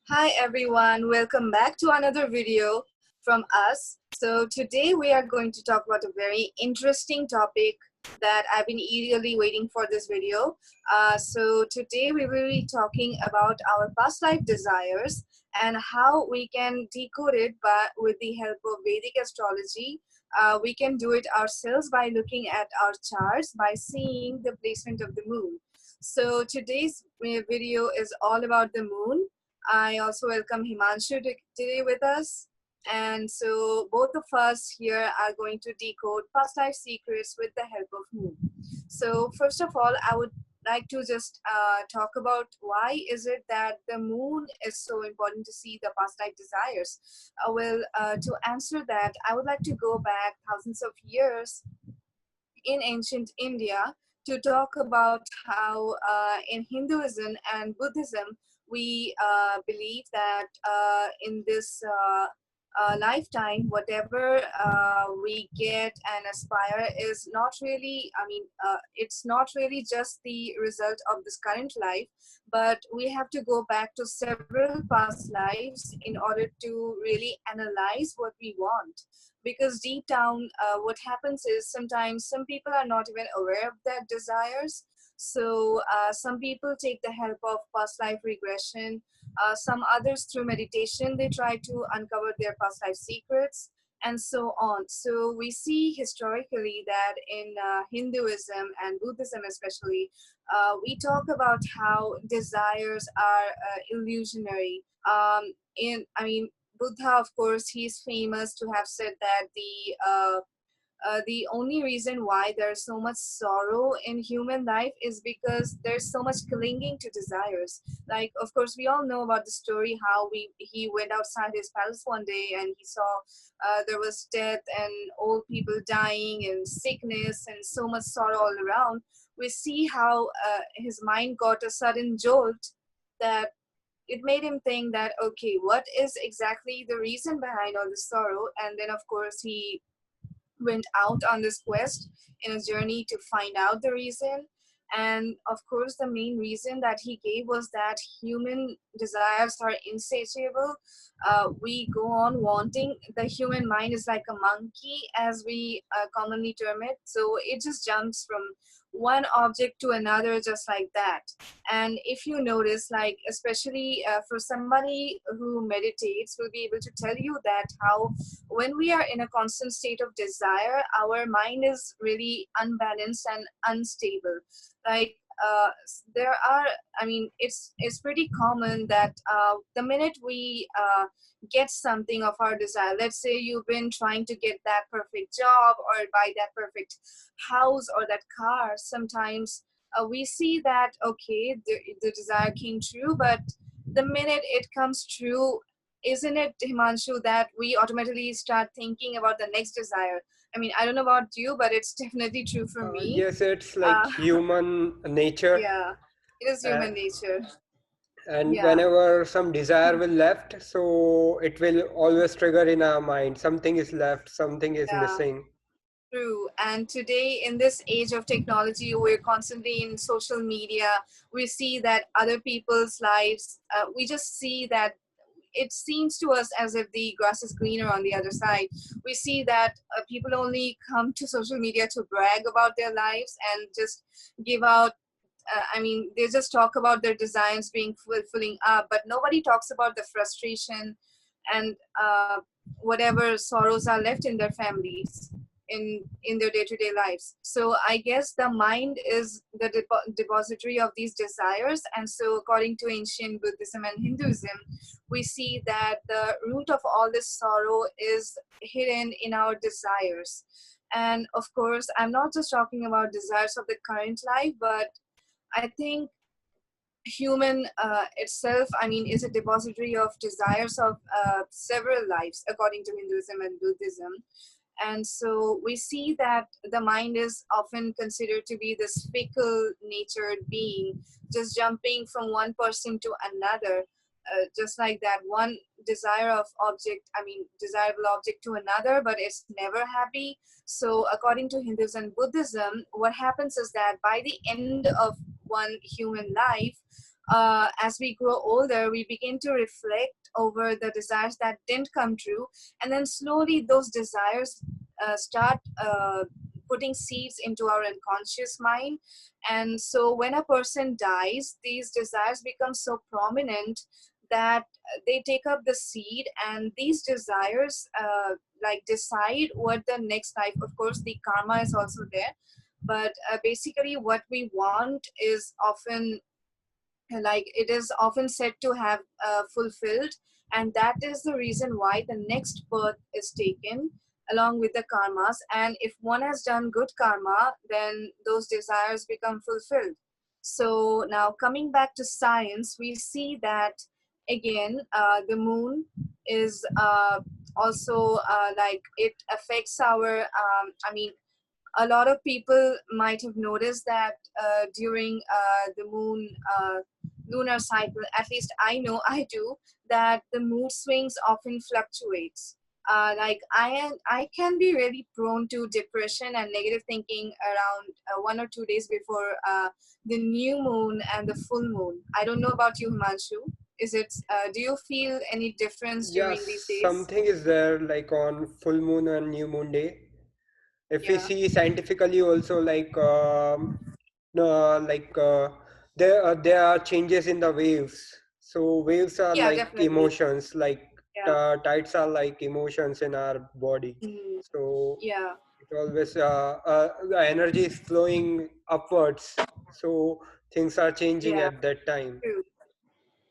Hi everyone, welcome back to another video from us. So today we are going to talk about a very interesting topic that I've been eagerly waiting for this video. So today we will be talking about our past life desires and how we can decode it with the help of Vedic astrology. We can do it ourselves by looking at our charts, by seeing the placement of the moon. So today's video is all about the moon. I also welcome Himanshu today with us. And so both of us here are going to decode past life secrets with the help of Moon. So first of all, I would like to just talk about why is it that the moon is so important to see the past life desires. To answer that, I would like to go back thousands of years in ancient India to talk about how in Hinduism and Buddhism, we believe that in this lifetime, whatever we get and aspire is not really, it's not really just the result of this current life, but we have to go back to several past lives in order to really analyze what we want, because deep down what happens is sometimes some people are not even aware of their desires. So some people take the help of past life regression, some others through meditation they try to uncover their past life secrets, and so on. So we see historically that in Hinduism and Buddhism especially, we talk about how desires are illusionary. In I mean Buddha, of course, he's famous to have said that the only reason why there's so much sorrow in human life is because there's so much clinging to desires. Like, of course, we all know about the story how he went outside his palace one day and he saw there was death and old people dying and sickness and so much sorrow all around. We see how his mind got a sudden jolt that it made him think that, okay, what is exactly the reason behind all this sorrow? And then of course he went out on this quest in a journey to find out the reason. And of course the main reason that he gave was that human desires are insatiable. We go on wanting. The human mind is like a monkey, as we commonly term it, so it just jumps from one object to another just like that. And if you notice, like especially for somebody who meditates will be able to tell you that how when we are in a constant state of desire, our mind is really unbalanced and unstable. Like there are, it's pretty common that the minute we get something of our desire, let's say you've been trying to get that perfect job or buy that perfect house or that car, sometimes we see that, okay, the desire came true, but the minute it comes true, isn't it, Himanshu, that we automatically start thinking about the next desire? I mean, I don't know about you, but it's definitely true for me. Yes, it's like Uh, human nature, yeah, it is uh, human nature. and Yeah, whenever some desire will left, so it will always trigger in our mind. Something is left, something is yeah, missing. true. And today, in this age of technology, we're constantly in social media. We see that other people's lives, we just see that it seems to us as if the grass is greener on the other side. We see that people only come to social media to brag about their lives and just give out. They just talk about their designs being filling up, but nobody talks about the frustration and whatever sorrows are left in their families in their day-to-day lives. So I guess the mind is the depository of these desires, and so according to ancient Buddhism and Hinduism, we see that the root of all this sorrow is hidden in our desires. And of course, I'm not just talking about desires of the current life, but I think human itself, is a depository of desires of several lives according to Hinduism and Buddhism. And so we see that the mind is often considered to be this fickle natured being, just jumping from one person to another, just like that one desirable object to another, but it's never happy. So according to Hinduism and Buddhism, what happens is that by the end of one human life, as we grow older, we begin to reflect over the desires that didn't come true, and then slowly those desires start putting seeds into our unconscious mind. And so when a person dies, these desires become so prominent that they take up the seed, and these desires like decide what the next life. Of course, the karma is also there, but basically what we want is often, like, it is often said to have fulfilled, and that is the reason why the next birth is taken along with the karmas. And if one has done good karma, then those desires become fulfilled. So now coming back to science, we see that again, the moon is also like it affects our I mean, a lot of people might have noticed that during the lunar cycle, at least I know I do, that the mood swings often fluctuates. Like I can be really prone to depression and negative thinking around 1 or 2 days before the new moon and the full moon. I don't know about you, Himanshu. Is it? Do you feel any difference Yes, during these days? something is there like on full moon and new moon day. If we Yeah. see scientifically also, like there are changes in the waves. So waves are Yeah, like definitely. emotions, like Yeah. tides are like emotions in our body. Mm, So yeah. it always the energy is flowing upwards. So things are changing Yeah. at that time. True.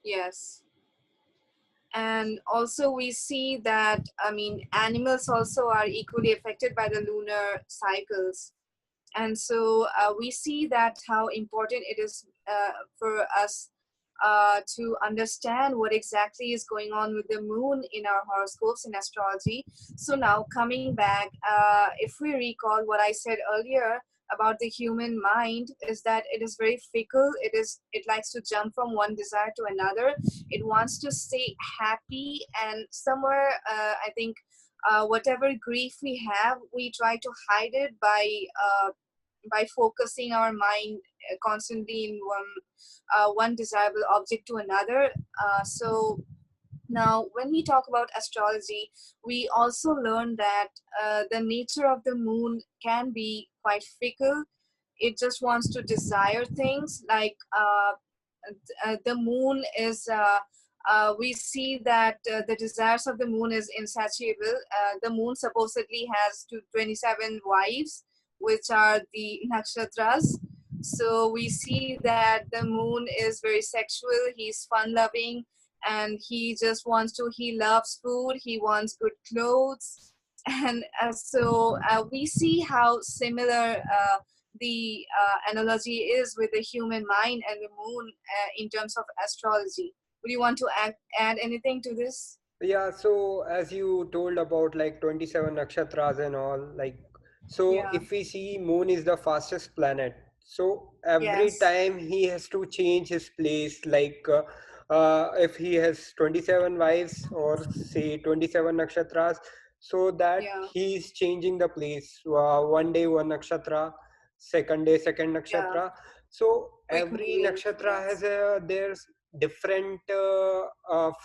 Yes. And also we see that, I mean, animals also are equally affected by the lunar cycles. And so we see that how important it is for us to understand what exactly is going on with the moon in our horoscopes in astrology. So now coming back, if we recall what I said earlier about the human mind, is that it is very fickle. It likes to jump from one desire to another. It wants to stay happy, and somewhere I think whatever grief we have, we try to hide it by focusing our mind constantly in one desirable object to another. So now, when we talk about astrology, we also learn that the nature of the moon can be quite fickle. It just wants to desire things. Like the moon is. We see that the desires of the moon is insatiable. The moon supposedly has 27 wives, which are the nakshatras. So we see that the moon is very sexual. He's fun loving, and he loves food, he wants good clothes. And we see how similar the analogy is with the human mind and the moon in terms of astrology. Would you want to add anything to this? Yeah, so as you told about like 27 nakshatras and all, like, so Yeah. if we see moon is the fastest planet, so every Yes. time he has to change his place, like if he has 27 wives or say 27 nakshatras, so that Yeah. he is changing the place. One day one nakshatra, second day second Yeah. nakshatra. So Quick every moving. nakshatra Yes. has a their different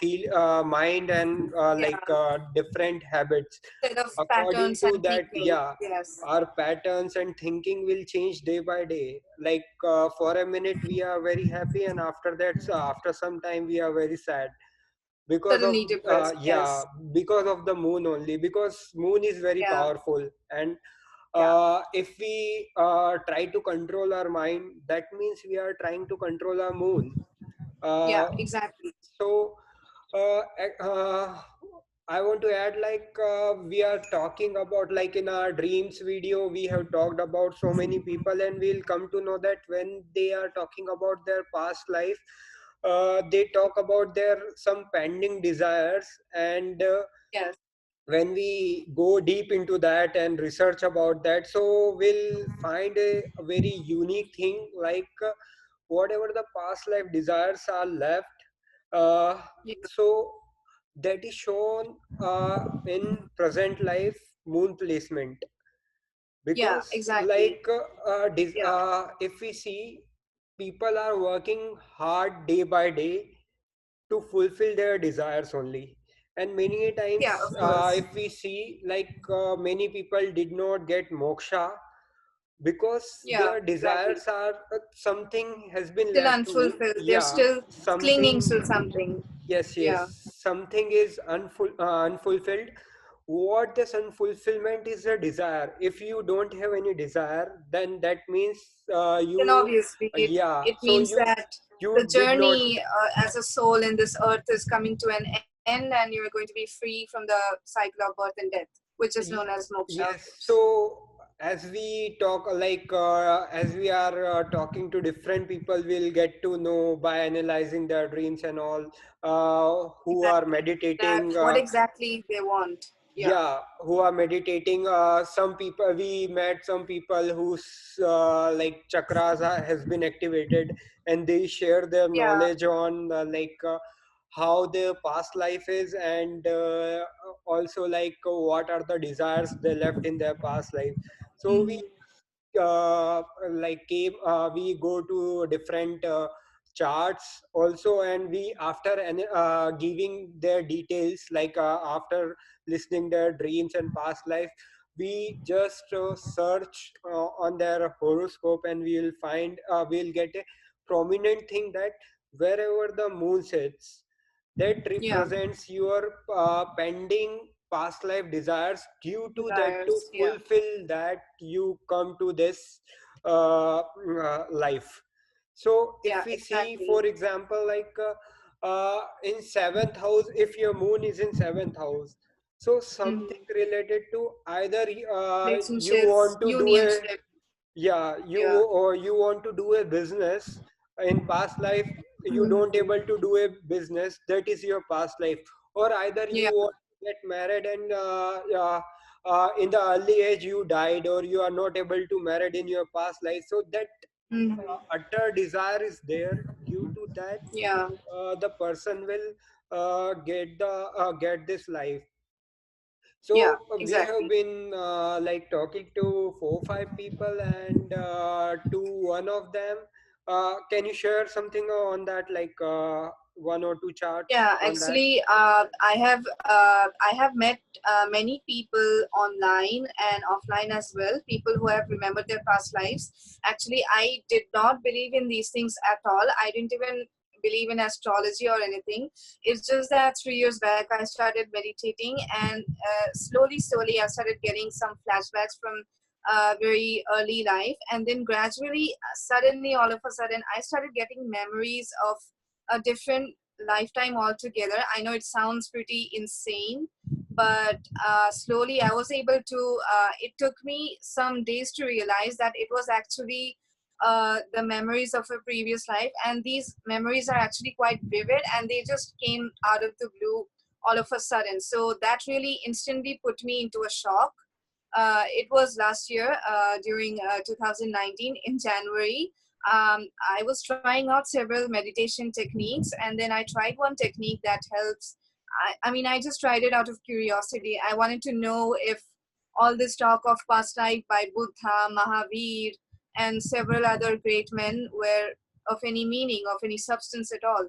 feel mind and Yeah. different habits. Set of According patterns to and that, thinking. yeah, Yes. our patterns and thinking will change day by day. Like for a minute we are very happy, and after that, so after some time we are very sad because of Suddenly depressed. yeah, Yes. because of the moon only, because moon is very Yeah. powerful. And Yeah. if we try to control our mind, that means we are trying to control our moon. Yeah. uh, Exactly. so uh, ac- uh, I want to add, like we are talking about, like in our dreams video we have talked about so many people, and we'll come to know that when they are talking about their past life, they talk about their some pending desires. And Yes. when we go deep into that and research about that, so we'll find a very unique thing, like whatever the past life desires are left, uh, Yeah. so that is shown in present life moon placement. Yeah. Because Exactly. if we see, people are working hard day by day to fulfill their desires only. And many Yeah, times, of course. if we see, like many people did not get moksha because Yeah, their exactly. desires are something has been Still left to, unfulfilled. They're yeah, still clinging something. to something. Yes, yes, Yeah. something is unfulfilled. What this unfulfillment is a desire. If you don't have any desire, then that means Then you, obviously yeah. it So means that the you did not. journey as a soul in this earth is coming to an end, and you're going to be free from the cycle of birth and death, which is known as moksha, of Yes. course. So as we talk, like as we are talking to different people, we'll get to know by analyzing their dreams and all, who are Exactly. That meditating. what exactly they want. Yeah. Yeah, who are meditating. Some people, we met some people whose like chakras has been activated, and they share their Yeah. knowledge on how their past life is, and also like what are the desires they left in their past life. So we Mhm. like came we go to different charts also, and we after giving their details, like after listening their dreams and past life, we just search on their horoscope, and we'll find we'll get a prominent thing that wherever the moon sits, that Yeah. represents your pending past life desires. Due to that, to Desires. Yeah. fulfill that, you come to this life. So Yeah. if we see, Exactly. for example, like in seventh house, if your moon is in seventh house, so something Hmm. related to either you Relationships, want to do a, unionship. yeah, you Yeah. or you want to do a business in past life, you don't Hmm. able to do a business, that is your past life. Or either you Yeah. want to get married, and in the early age you died, or you are not able to married in your past life, so that Hmm. utter desire is there. Due to that, Yeah. the person will get this life. Yeah. So we have Exactly. been like talking to 4 5 people, and to one of them, can you share something on that, like one or two charts Yeah, on that? actually, I have met many people online and offline as well. People who have remembered their past lives. Actually, I did not believe in these things at all. I didn't even believe in astrology or anything. It's just that 3 years back I started meditating, and slowly, I started getting some flashbacks from very early life, and then gradually, suddenly, all of a sudden, I started getting memories of a different lifetime altogether. I know it sounds pretty insane, but slowly I was able to. It took me some days to realize that it was actually the memories of a previous life, and these memories are actually quite vivid, and they just came out of the blue all of a sudden. So that really instantly put me into a shock. It was last year during 2019 in January. I was trying out several meditation techniques, and then I tried one technique that helps. I mean, I just tried it out of curiosity. I wanted to know if all this talk of past life by Buddha, Mahavir, and several other great men were of any meaning, of any substance at all.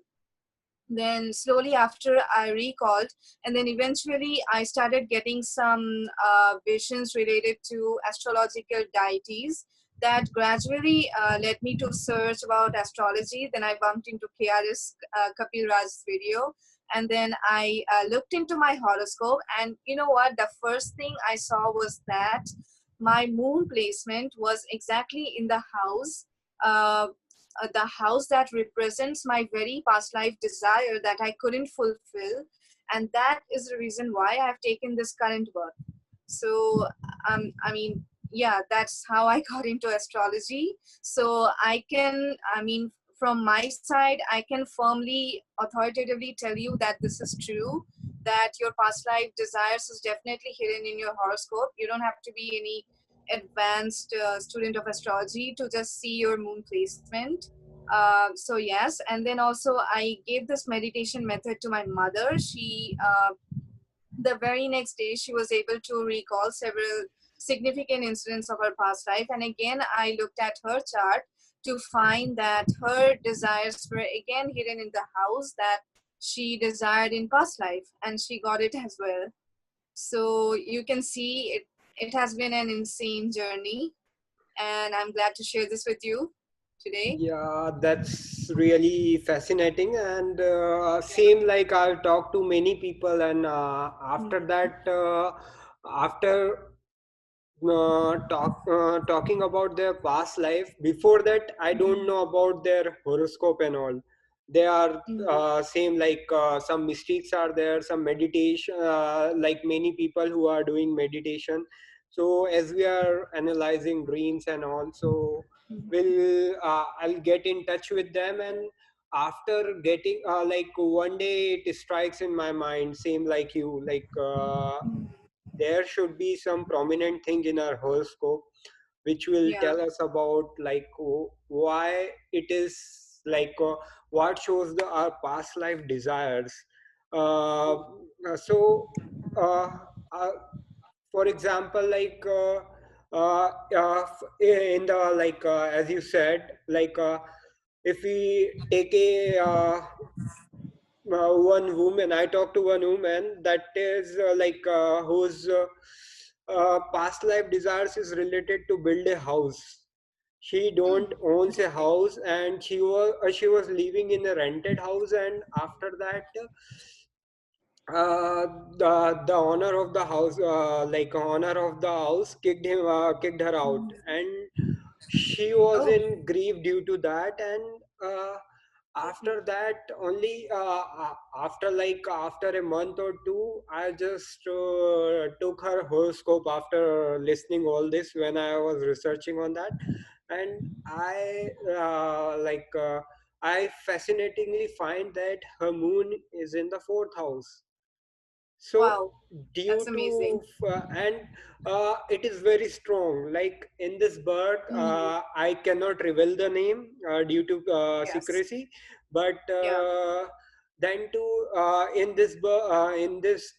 Then slowly after I recalled, and then eventually I started getting some visions related to astrological deities that gradually led me to search about astrology. Then I bumped into KRS Kapil Raj's video, and then I looked into my horoscope, and you know what, the first thing I saw was that my moon placement was exactly in uh, the house that represents my very past life desire that I couldn't fulfill. And that is the reason why I have taken this current birth. So, I mean, yeah, that's how I got into astrology. So, I mean, from my side, I can firmly, authoritatively tell you that this is true, that your past life desires is definitely hidden in your horoscope. You don't have to be any advanced student of astrology to just see your moon placement. So yes, and then also I gave this meditation method to my mother. The very next day she was able to recall several significant incidents of her past life, and again I looked at her chart to find that her desires were again hidden in the house that she desired in past life, and she got it as well. So you can see it has been an insane journey, and I'm glad to share this with you today. Yeah, that's really fascinating. And same like I've talked to many people, and after that, after talking about their past life, before that I don't know about their horoscope and all. They are Mm, same like some mistakes are there, some meditation, like many people who are doing meditation. So as we are analyzing dreams and all, so I'll get in touch with them. And after getting like one day it strikes in my mind, same like you, like there should be some prominent thing in our horoscope which will yeah. tell us about like why it is like what shows our past life desires. uh, so uh, uh, for example, like in the like as you said, like if we take a one woman, I talked to one woman that is like whose past life desires is related to build a house. She don't Mm, owns a interesting. house, and she was living in a rented house. And after that the owner of the house, like owner of the house, kicked her out. And she was Oh, in grief due to that. And after that only after like after a month or two, I just took her horoscope after listening all this when I was researching on that. And I fascinatingly find that her moon is in the fourth house. So wow. due That's amazing. to and it is very strong, like in this birth Mm, I cannot reveal the name due to yes. secrecy. But Yeah. then to in this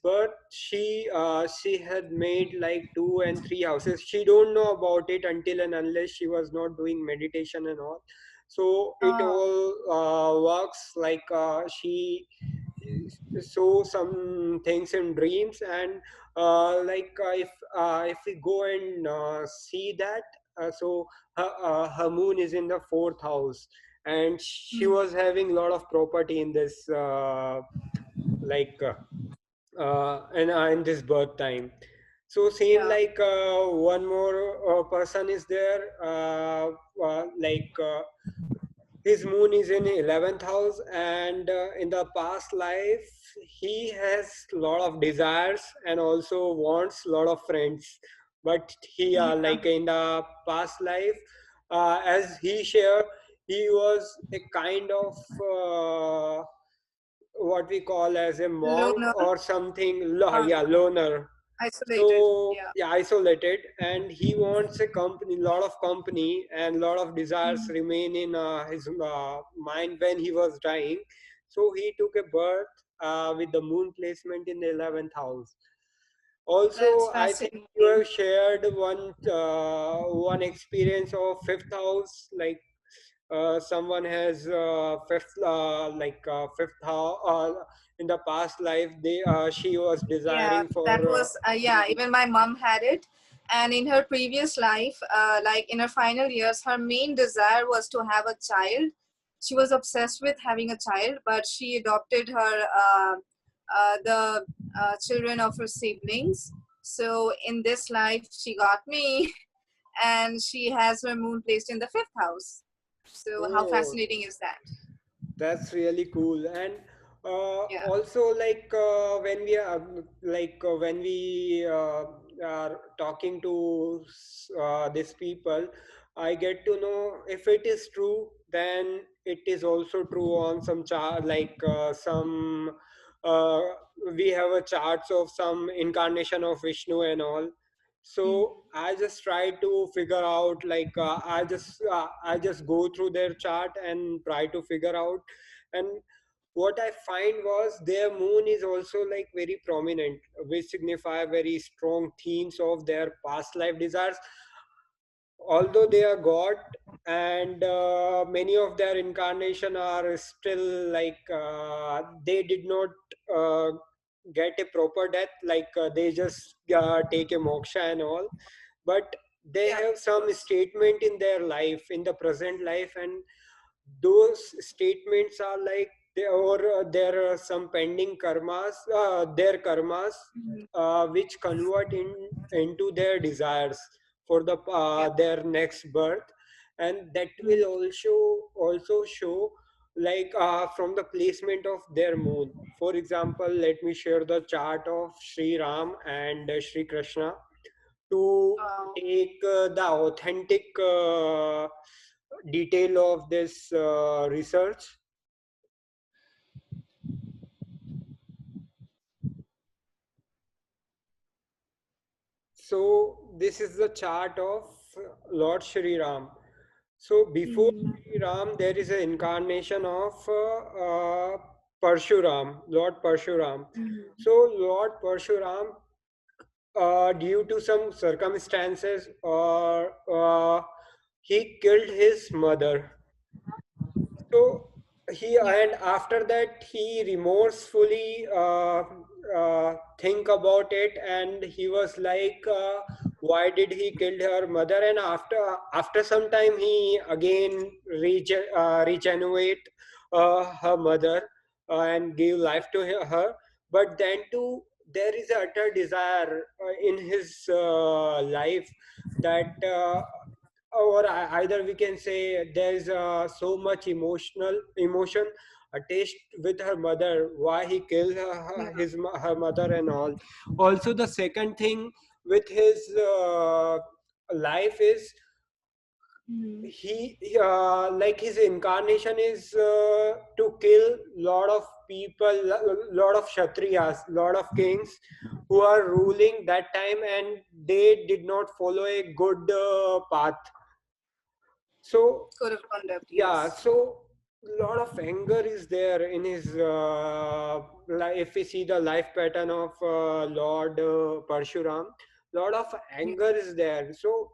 birth she had made like two and three houses. She don't know about it until and unless she was not doing meditation and all. So it Oh, all works like she saw some things in dreams. And if we go and see that, so her moon is in the fourth house, and she mm, was having a lot of property in this like in this birth time. So same yeah. like one more person is there, like his moon is in 11th house. And in the past life he has lot of desires and also wants lot of friends. But he Yeah. like in the past life, as he shared, he was a kind of what we call as a monk Loner or something. or Yeah, loner. isolated. So Yeah. yeah, isolated. And he wants a company, lot of company, and lot of desires Mm, remain in his mind when he was dying. So he took a birth with the moon placement in the 11th house. that's Also, I think you fascinating. have shared one experience of fifth house, like someone has fifth house in the past life. They She was Yeah, desiring for that was, yeah, even my mom had it. And in her previous life, like in her final years, her main desire was to have a child. She was obsessed with having a child, but she adopted the children of her siblings. So in this life, she got me, and she has her moon placed in the fifth house. So how oh, fascinating is that? that's really cool. And Yeah. also like when we are when we are talking to these people, I get to know if it is true, then it is also true on some chart, like some uh, we have a charts of some incarnation of Vishnu and all. Mm. So I just try to figure out, like I just go through their chart and try to figure out. And what I find was their moon is also like very prominent, which signify very strong themes of their past life desires. although they are god, and many of their incarnation are still like they did not uh, get a proper death, like they just take a moksha and all, but they Yeah, have of some course. statement in their life, in the present life, and those statements are like there are some pending karmas, their karmas, Mhm. which convert into their desires for Yeah. their next birth, and that will Mhm. also show like from the placement of their moon. For example, let me share the chart of Sri Ram and Sri Krishna to take the authentic detail of this research. So this is the chart of Lord Shri Ram. So before Mhm. Shri Ram, there is an incarnation of Parshuram, Lord Parshuram. Mhm. So Lord Parshuram, due to some circumstances, or he killed his mother. So Yeah. and after that he remorsefully think about it, and he was like, why did he kill her mother? And after some time he again regenerate her mother, and give life to her. But then too there is a utter desire in his life, that or either we can say there's so much emotion attached with her mother, why he killed Yeah. her mother and all. Also the second thing with his life is Mhm. like his incarnation is to kill lot of people, lot of kshatriyas, lot of kings who are ruling that time, and they did not follow a good path. So Code of conduct. yeah, Yes. so lot of anger is there in his if we see the life pattern of Lord Parshuram, lot of Yeah. anger is there. So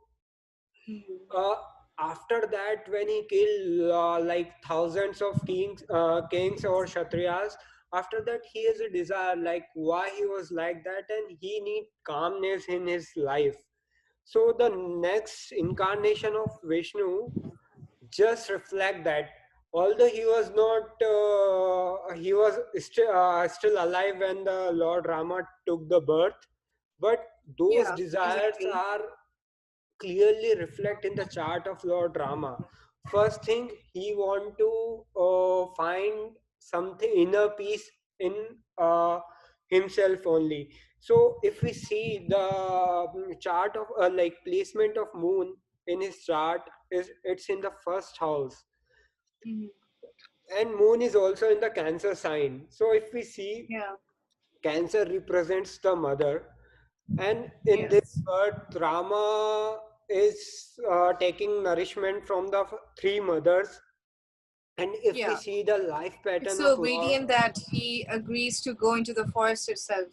Mhm. uh, after that, when he killed like thousands of kings or kshatriyas, after that he has a desire like why he was like that, and he need calmness in his life. So the next incarnation of Vishnu just reflect that, although he was not he was still alive when the Lord Rama took the birth, but those Yeah. desires Exactly. are clearly reflect in the chart of Lord Rama. First thing, he want to find something inner peace in himself only. So if we see the chart of like placement of moon in his chart, is it's in the first house, Mhm. and moon is also in the Cancer sign. So if we see, Yeah. Cancer represents the mother, and in this Yes. birth, Rama is taking nourishment from the three mothers. And if we Yeah. see the life It's pattern so of Lord, obedient that he agrees to go into the forest itself.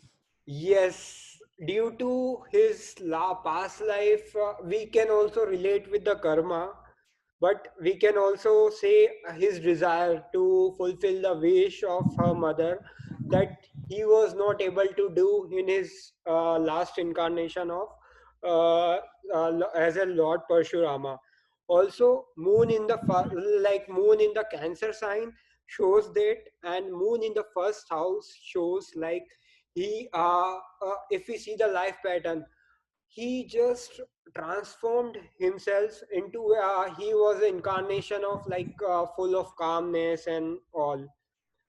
yes, due to his past life, we can also relate with the karma, but we can also say his desire to fulfill the wish of her mother that he was not able to do in his last incarnation of as a Lord Parshurama. Also, moon in the Cancer sign shows that, and moon in the first house shows like he if we see the life pattern, he just transformed himself into he was an incarnation of like full of calmness and all.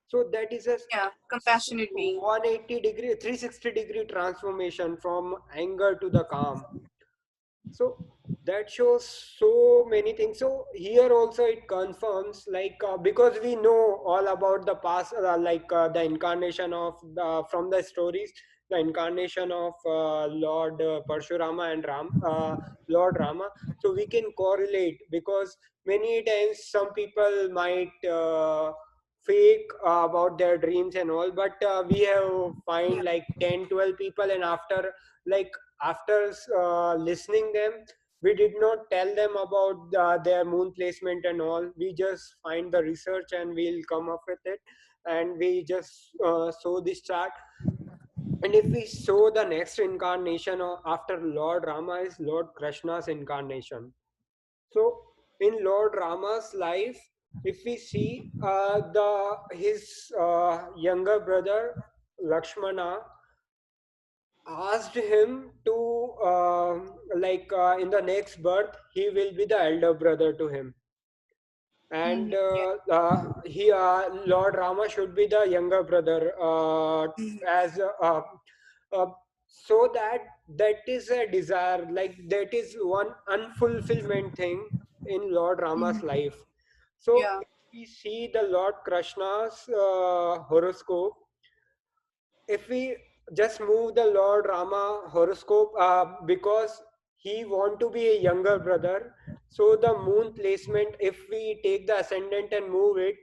So that is a Yeah. Compassionate being. 180-degree 360-degree transformation from anger to the calm. So that shows so many things. So here also it confirms like because we know all about the past, the incarnation of from the stories, the incarnation of Lord Parshurama and Lord Rama. So we can correlate, because many times some people might fake about their dreams and all, but we have Yeah. find like 10, 12 people, and after like after listening them, We did not tell them about their moon placement and all. We just find the research and we'll come up with it, and we just show this chart. And if we show the next incarnation after Lord Rama is Lord Krishna's incarnation. So in Lord Rama's life, if we see the his younger brother Lakshmana asked him to in the next birth he will be the elder brother to him, and Mm-hmm. he Lord Rama should be the younger brother, as uh, so that is a desire, like that is one unfulfillment thing in Lord Rama's Mm-hmm. life. So Yeah. if we see the Lord Krishna's horoscope, if we just move the Lord Rama horoscope, because he want to be a younger brother, so the moon placement, if we take the ascendant and move it,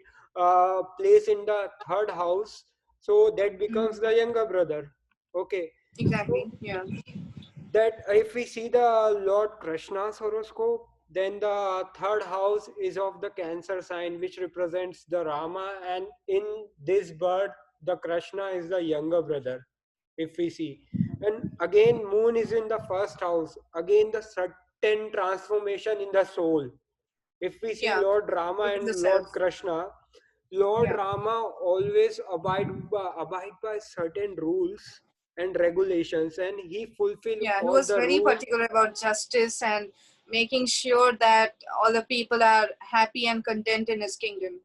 place in the third house, so that becomes the Mm-hmm. younger brother. Okay, so Exactly. Yeah. that if we see the Lord Krishna's horoscope, then the third house is of the Cancer sign, which represents the Rama, and in this birth, the Krishna is the younger brother. If we see, and again, Moon is in the first house. Again, the certain transformation in the soul. If we see Yeah. Lord Rama Into the and Lord self. Krishna, Lord Yeah. Rama always abide by certain rules and regulations, and he fulfill Yeah. He all was the very rules. particular about justice and making sure that all the people are happy and content in his kingdom.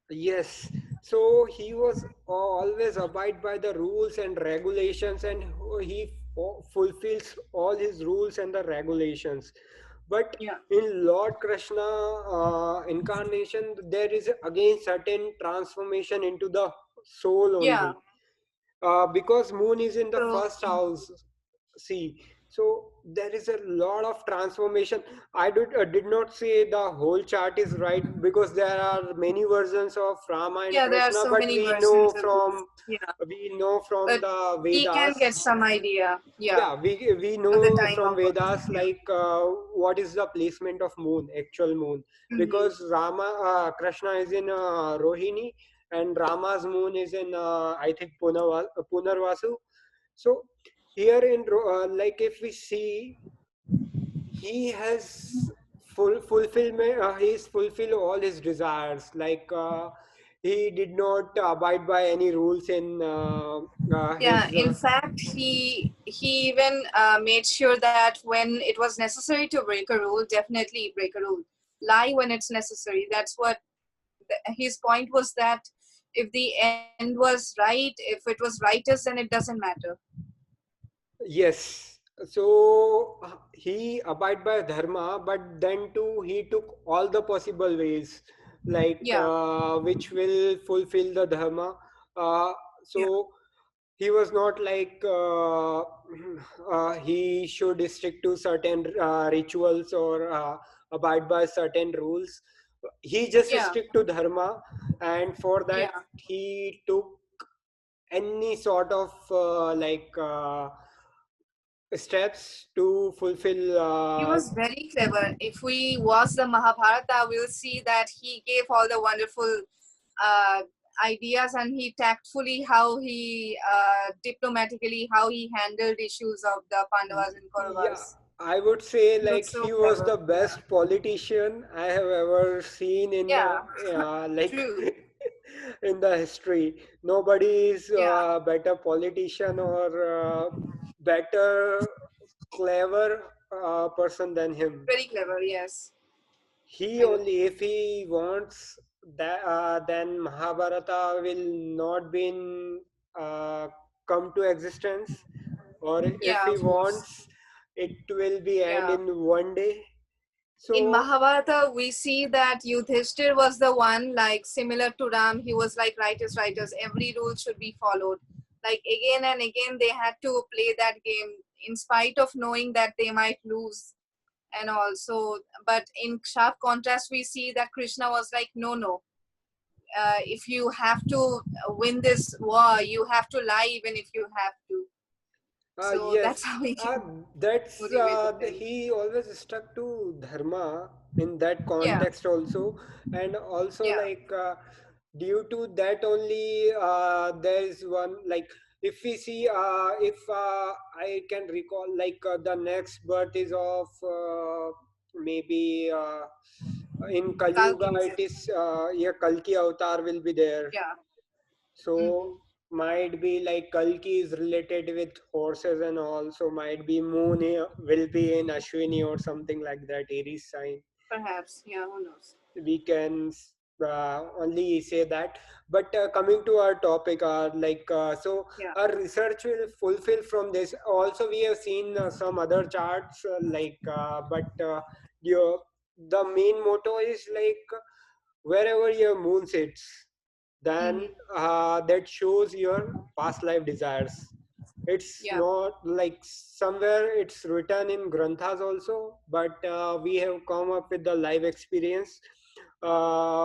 Yes, so he was always abide by the rules and regulations, and he fulfills all his rules and the regulations. But Yeah. in Lord Krishna incarnation, there is again certain transformation into the soul Yeah. only, because Moon is in the So first house. See, so there is a lot of transformation. I did not say the whole chart is right, because there are many versions of Rama and yeah, there are Krishna, so but many versions of this. Yeah. we know from But the we can Vedas. get some idea. Yeah. Yeah, we At the know time from of birth. Vedas, Yeah. like what is the placement of moon, actual moon, Mm-hmm. because Krishna is in Rohini, and Rama's moon is in I think Punarvasu. So here in like if we see, he has fulfillment, he's fulfilled all his desires, like he did not abide by any rules in Yeah, his in fact, he even made sure that when it was necessary to break a rule, definitely break a rule. Lie when it's necessary. That's what his point was, that if the end was right, if it was righteous, then it doesn't matter. Yes. So he abide by dharma, but then too he took all the possible ways, like Yeah, which will fulfill the dharma. Uh, yeah, so he was not like he should stick to certain rituals or abide by certain rules. He just yeah, stick to dharma, and for that yeah. he took any sort of steps to fulfill. He was very clever. If we watch the Mahabharata, we'll see that he gave all the wonderful uh, ideas, and he tactfully how he diplomatically how he handled issues of the Pandavas and Yeah, Kauravas. I would say He like was so he was clever. the Yeah, best politician I have ever seen in yeah, like true. in the history. Nobody is Yeah, better politician or better clever person than him. very clever. Yes, He I only, if he wants that, then Mahabharata will not be in, come to existence, or if yeah, he of course. wants, it will be end Yeah. in one day. In So Mahabharata, we see that Yudhishthir was the one, like similar to Ram. He was like righteous, righteous. Every rule should be followed. Like again and again, they had to play that game in spite of knowing that they might lose. And also, but in sharp contrast, we see that Krishna was like, no, no. If you have to win this war, you have to lie even if you have to. So Yes, that's how we uh, can that's motivate the friend. he always stuck to dharma in that Yeah, context also, and also yeah. like due to that only there is one like if we see if I can recall like the next birth is of maybe in Kali Yuga Kalki, it is yeah Kalki avatar will be there. yeah. So Hmm. might be like Kalki is related with horses and all. So might be Moon will be in Ashwini or something like that, Aries sign. Perhaps, yeah, who knows? We can only say that. But coming to our topic, so Yeah. our research will fulfill from this. Also, we have seen some other charts, your the main motto is like wherever your moon sits, then Hmm. that shows your past life desires. It's Yeah, not like somewhere it's written in granthas also, but we have come up with the live experience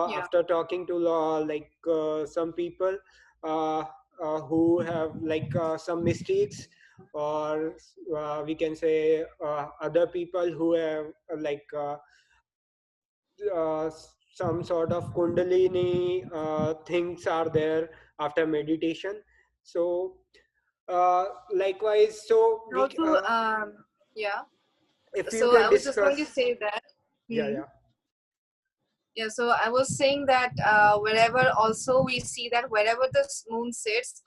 yeah. after talking to some people uh, who have some mistakes, or we can say other people who have some sort of kundalini things are there after meditation. So likewise, so And also, yeah. if you So I can was just going to discuss. say that. Yeah, Hmm. yeah. Yeah, so I was saying that wherever also we see that wherever the moon sits,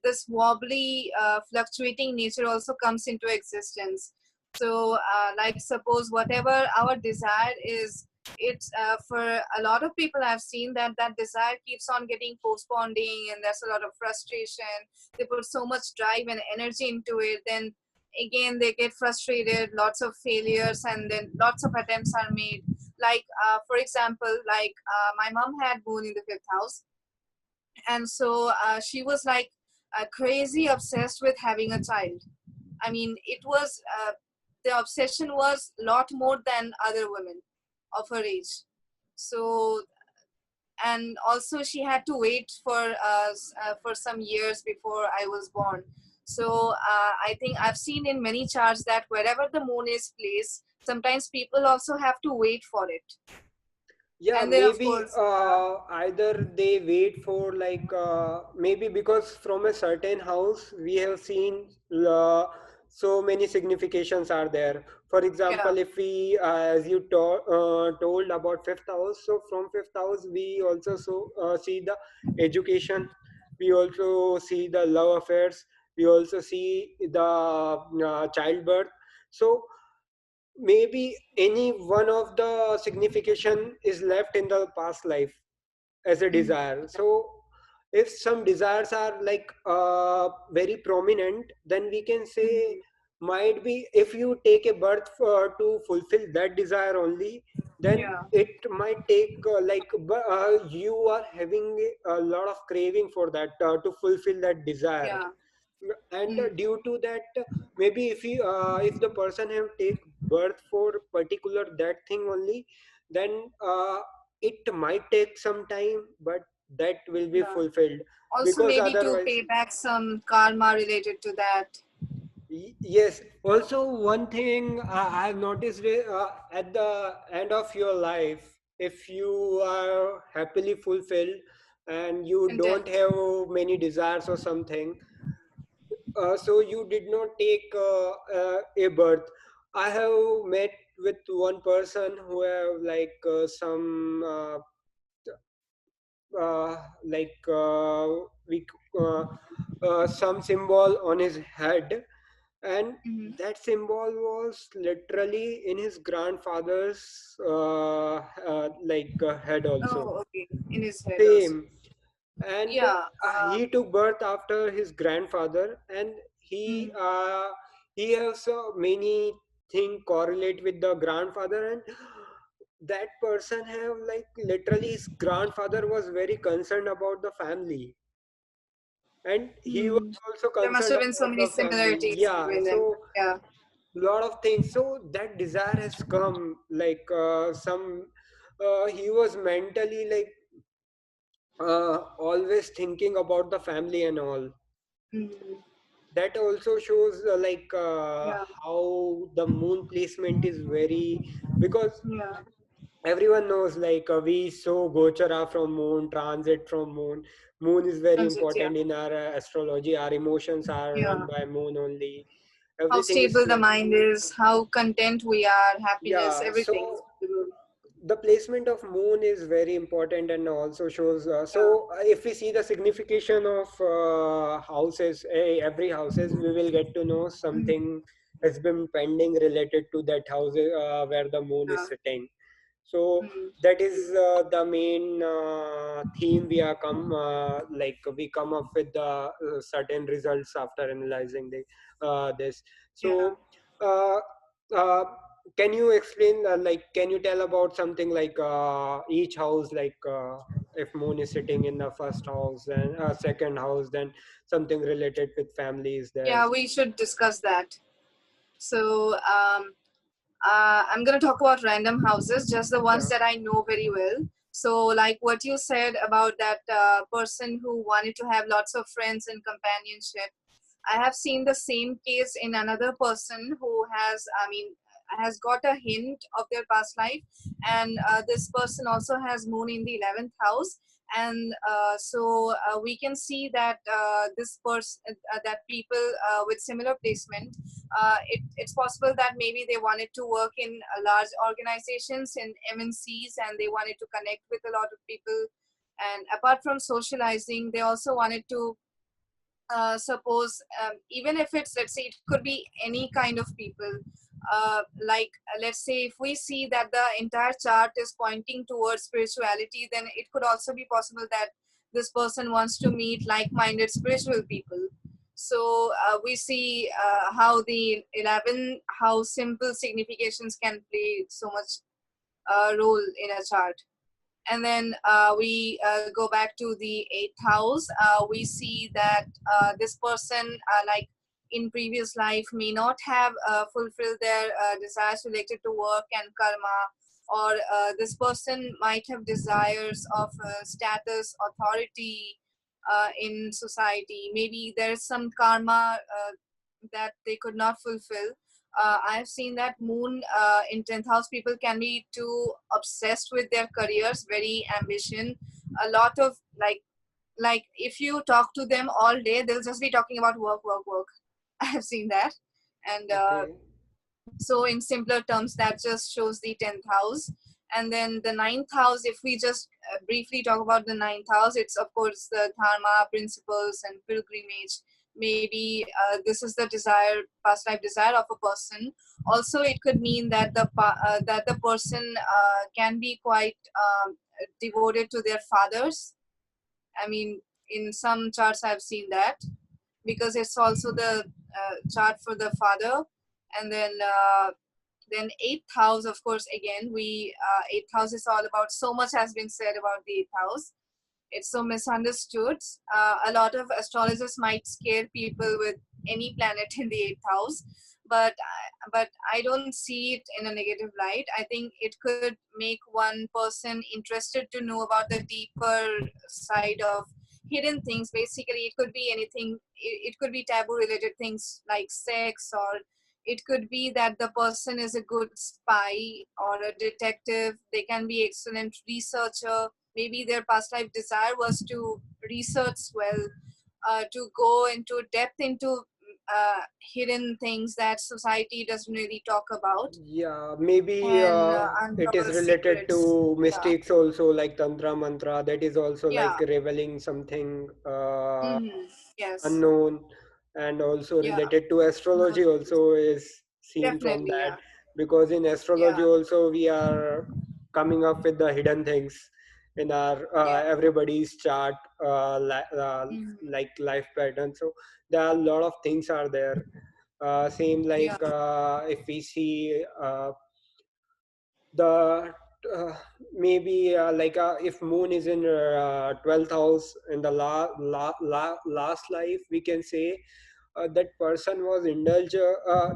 this wobbly, fluctuating nature also comes into existence. So, like, suppose whatever our desire is, it's for a lot of people I've seen that that desire keeps on getting postponing, and there's a lot of frustration. They put so much drive and energy into it, then again they get frustrated, lots of failures, and then lots of attempts are made. Like for example, like my mom had moon in the fifth house, and so she was like crazy obsessed with having a child. I mean, it was the obsession was a lot more than other women of her age. So, and also she had to wait for some years before I was born. So I think I've seen in many charts that wherever the moon is placed, sometimes people also have to wait for it. Yeah, And then of maybe course, either they wait for maybe because from a certain house we have seen so many significations are there. For yeah. example, if we as you told about fifth house, so from fifth house we also see the education, we also see the love affairs, we also see the childbirth. So maybe any one of the signification is left in the past life as a Mhm. desire. So if some desires are very prominent, then we can say Mhm. might be if you take a birth to fulfill that desire only, then Yeah, it might take you are having a lot of craving for that to fulfill that desire. yeah. And Mm. due to that, maybe if the person have take birth for particular that thing only, then it might take some time, but that will be Yeah. fulfilled. Also, Because maybe to otherwise, pay back some karma related to that. yes. Also, one thing I've noticed at the end of your life, if you are happily fulfilled and you don't Content. have many desires or something, so you did not take a birth. I have met with one person who have some like we uh, some symbol on his head, and Hmm. that symbol was literally in his grandfather's head also. Oh, okay. In his head also. Same. And Yeah. he took birth after his grandfather, and he Mhm. uh, he has so many thing correlate with the grandfather. And that person have like literally his grandfather was very concerned about the family, and he was Hmm. also There must concerned have been so about many the family. similarities Yeah, between them. so Yeah. lot of things. So that desire has come some he was mentally always thinking about the family and all. Mhm. that also shows Yeah. how the moon placement is very, because Yeah. everyone knows we saw gochara from moon, transit from moon. Moon is very Transit. Yeah. important in our astrology. Our emotions are run Yeah. by moon only. How Everything is stable the mind is, how content we are, happiness, yeah. everything. So the placement of moon is very important and also shows Yeah. if we see the signification of houses, every houses, we will get to know Mm. something has been pending related to that house where the moon is Yeah. sitting. So Mm. that is the main theme we are we come up with the certain results after analyzing this. Yeah. So uh, uh, can you explain can you tell about something like each house, if moon is sitting in the first house and second house, then something related with family is there. Yeah, we should discuss that. So I'm going to talk about random houses, just the ones Yeah. that I know very well. So, like what you said about that person who wanted to have lots of friends and companionship, I have seen the same case in another person who has, I mean, has got a hint of their past life, and this person also has moon in the 11th house, and we can see that this person, that people with similar placement, it's possible that maybe they wanted to work in large organizations in MNCs, and they wanted to connect with a lot of people, and apart from socializing, they also wanted to suppose even if it's, let's say, it could be any kind of people, let's say if we see that the entire chart is pointing towards spirituality, then it could also be possible that this person wants to meet like-minded spiritual people. So we see how the 11, how simple significations can play so much role in a chart. And then we go back to the eighth house. We see that this person, in previous life, may not have fulfilled their desires related to work and karma, or this person might have desires of status, authority in society. Maybe there's some karma that they could not fulfill. I've seen that moon in 10th house people can be too obsessed with their careers, very ambition, a lot of like if you talk to them all day, they'll just be talking about work, work, work. I have seen that, and Okay. so in simpler terms, that just shows the 10th house. And then the ninth house, if we just briefly talk about the ninth house, it's of course the dharma principles and pilgrimage. Maybe this is the desire, past life desire of a person. Also it could mean that that the person can be quite devoted to their fathers. I mean, in some charts I've seen that, because it's also the chart for the father. And then eighth house, of course, again, we eighth house is all about, so much has been said about the eighth house. It's so misunderstood. A lot of astrologers might scare people with any planet in the eighth house, but I don't see it in a negative light. I think it could make one person interested to know about the deeper side of hidden things. Basically, it could be anything. It could be taboo related things like sex, or it could be that the person is a good spy or a detective. They can be excellent researcher. Maybe their past life desire was to research well, to go into depth into hidden things that society doesn't really talk about, Yeah, maybe and it is uncover related secrets. to Yeah, mistakes also, like Tantra Mantra, that is also like yeah. revealing something Yes, unknown, and also yeah. related to No, astrology also is seen from definitely, that, yeah, because in astrology yeah, also we are coming up with the hidden things in our yeah. everybody's chart, Mhm. like life pattern. So there are a lot of things are there. Same Yeah, if we see the maybe if moon is in 12th house in the last life, we can say that person was indulge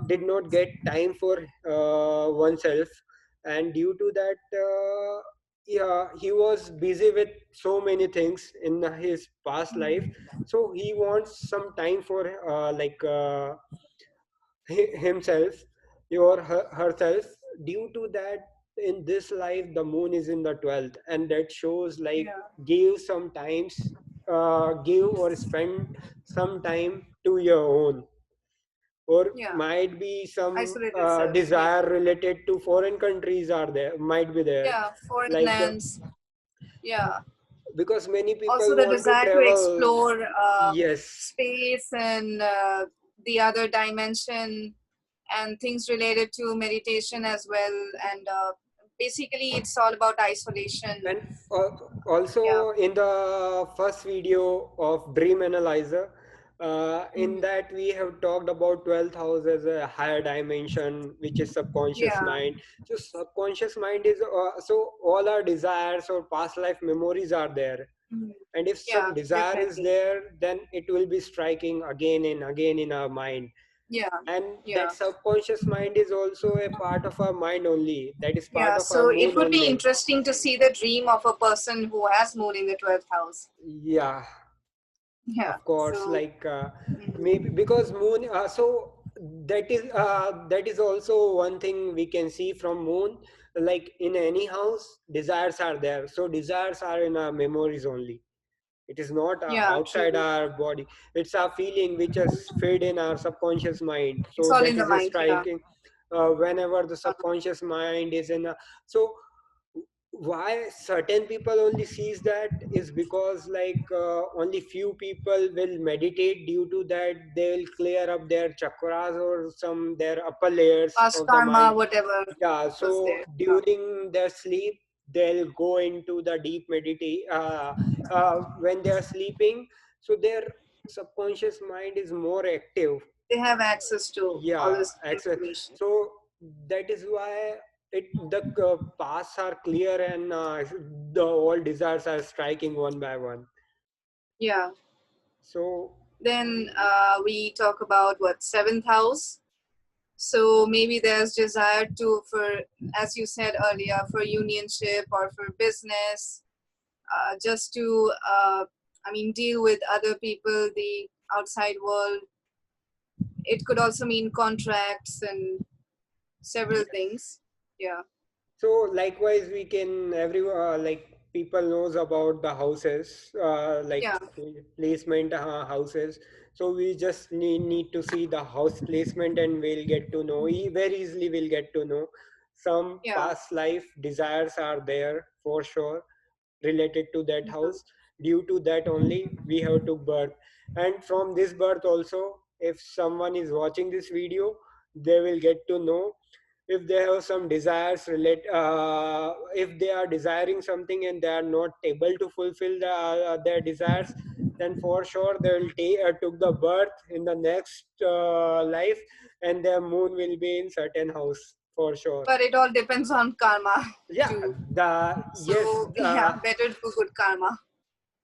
did not get time for oneself, and due to that yeah, he was busy with so many things in his past life, so he wants some time for himself or herself. Due to that, in this life the moon is in the 12th, and that shows like Yeah. give some times, give or spend some time to your own, or Yeah. might be some Isolate yourself, desire maybe. related to foreign countries are there, might be there, Yeah. Foreign like lands. Yeah. because many Also, people the want to desire to travel. explore Yes, space and the other dimension and things related to meditation as well. And basically, it's all about isolation. and uh, Yeah. also in the first video of Dream Analyzer, in Mhm. that we have talked about 12th house as a higher dimension, which is subconscious Yeah. mind. So subconscious mind is so all our desires or past life memories are there, Mhm. and if some Yeah, desire is definitely. there, then it will be striking again and again in our mind. Yeah. And that Yeah. subconscious mind is also a part of our mind only, that is part Yeah. of our So it moon would be only. interesting to see the dream of a person who has moon in the 12th house. Yeah, Yeah. of course, So, like maybe mhm. because moon, that is also one thing we can see from moon. Like in any house desires are there, so desires are in our memories only. It is not Yeah, outside true. our body, it's a feeling which is fed in our subconscious mind, It's so all in that the is a mind. Yeah. striking. Whenever the subconscious mind is in a, so why certain people only sees that is because like only few people will meditate. Due to that they will clear up their chakras or some their upper layers Past of the karma, mind. whatever Yeah, was so there. Yeah. during their sleep they'll go into the deep meditate when they are sleeping, so their subconscious mind is more active. They have access to all Yeah, this information. so that is why it the paths are clear, and the all desires are striking one by one. Yeah. So Then we talk about what, seventh house. So maybe there's desire to, for, as you said earlier, for unionship or for business, just to, I mean, deal with other people, the outside world. It could also mean contracts and several yes. things. Yeah. So likewise, we can like people knows about the houses, like Yeah. placement houses. So we just need to see the house placement, and we'll get to know very easily. We'll get to know some Yeah. past life desires are there for sure related to that Yeah. house. Due to that only we have to birth, and from this birth also, if someone is watching this video, they will get to know if they have some desires relate if they are desiring something and they are not able to fulfill their desires, then for sure they will took the birth in the next life, and their moon will be in certain house for sure. But it all depends on karma Yeah, too. the yes So yeah, better do good karma.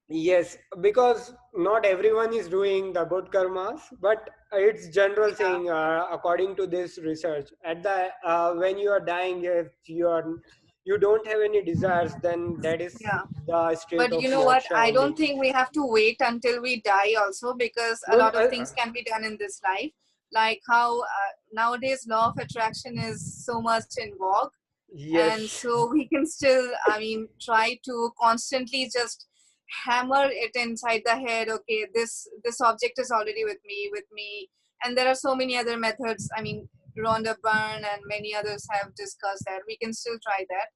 yes, because not everyone is doing the good karmas, but it's general Yeah. saying according to this research. At the when you are dying, if you don't have any desires, then that is Yeah. the state But of you know what? moksha I don't only. think we have to wait until we die also, because a No, lot of things can be done in this life. Like how nowadays law of attraction is so much in vogue, and yes, so we can still, I mean, try to constantly just hammer it inside the head. Okay, this object is already with me, and there are so many other methods. I mean, Rhonda Byrne and many others have discussed that. We can still try that.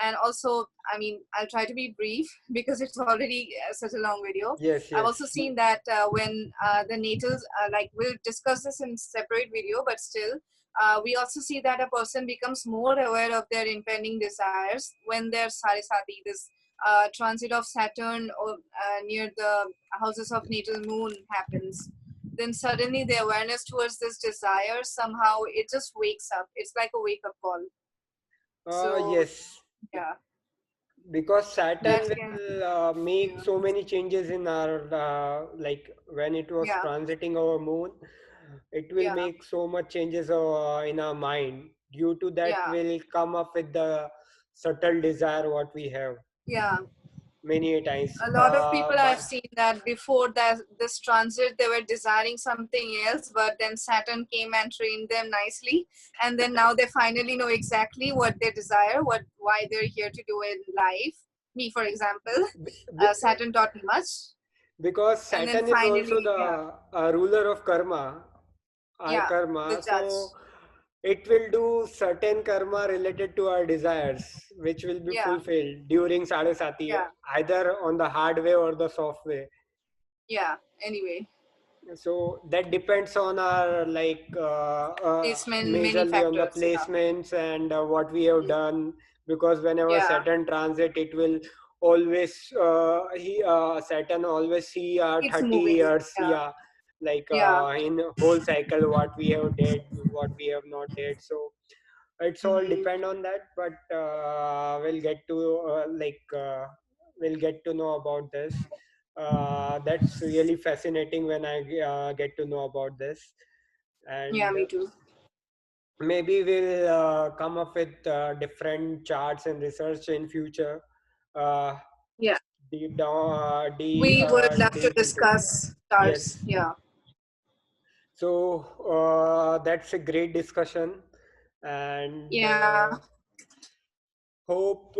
And also, I mean, I'll try to be brief because it's already such a long video. yes, I've also yes. seen that when the natals, like, we'll discuss this in separate video, but still, we also see that a person becomes more aware of their impending desires when their Sarisati, this transit of Saturn or near the houses of natal moon happens. Then suddenly the awareness towards this desire, somehow it just wakes up. It's like a wake up call. So Yes, yeah, because Saturn that can, will make yeah, so many changes in our like when it was yeah, transiting our moon, it will yeah, make so much changes in our mind. Due to that yeah, will come up with the subtle desire what we have Yeah. many a times. A lot of people I've But seen that before that this transit they were desiring something else, but then Saturn came and trained them nicely, and then now they finally know exactly what they desire, what why they're here to do in life. Me, for example, b- b- Saturn taught me much, because and then Saturn is also finally, yeah, the ruler of karma, our yeah, the karma. judge, So it will do certain karma related to our desires, which will be yeah, fulfilled during Sadhasati, yeah, either on the hard way or the soft way. yeah. Anyway, So that depends on our placement, many majorly on the factors. Yeah, placements and what we have mm, done, because whenever yeah. Saturn transit, it will always Saturn always see It's 30 moving. years, Yeah, yeah, like yeah. in whole cycle what we have did, what we have not did. So it's all Hmm. depend on that, but we'll get to know about this. That's really fascinating when I get to know about this. Yeah, And me too. maybe we'll come up with different charts and research in future, uh, Yeah. We would love to deep into. discuss stars. Yes. Yeah. So that's a great discussion. And Yeah. hope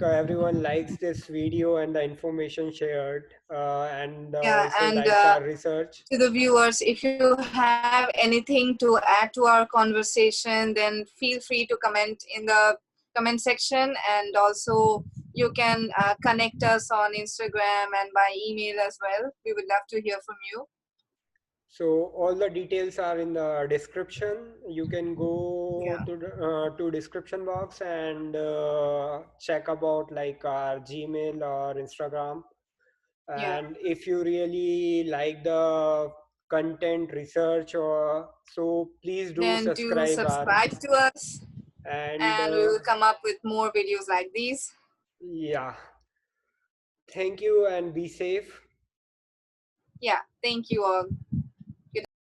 everyone likes this video and the information shared, and Yeah. also And likes our research. to the viewers, if you have anything to add to our conversation, then feel free to comment in the comment section. And also, you can connect us on Instagram and by email as well. We would love to hear from you. So all the details are in the description. You can go Yeah. to description box and check about like our Gmail or Instagram. Yeah. And if you really like the content research, or so, please do Then do subscribe our. subscribe to us, And and we will come up with more videos like these. yeah, thank you and be safe. Yeah. Thank you all.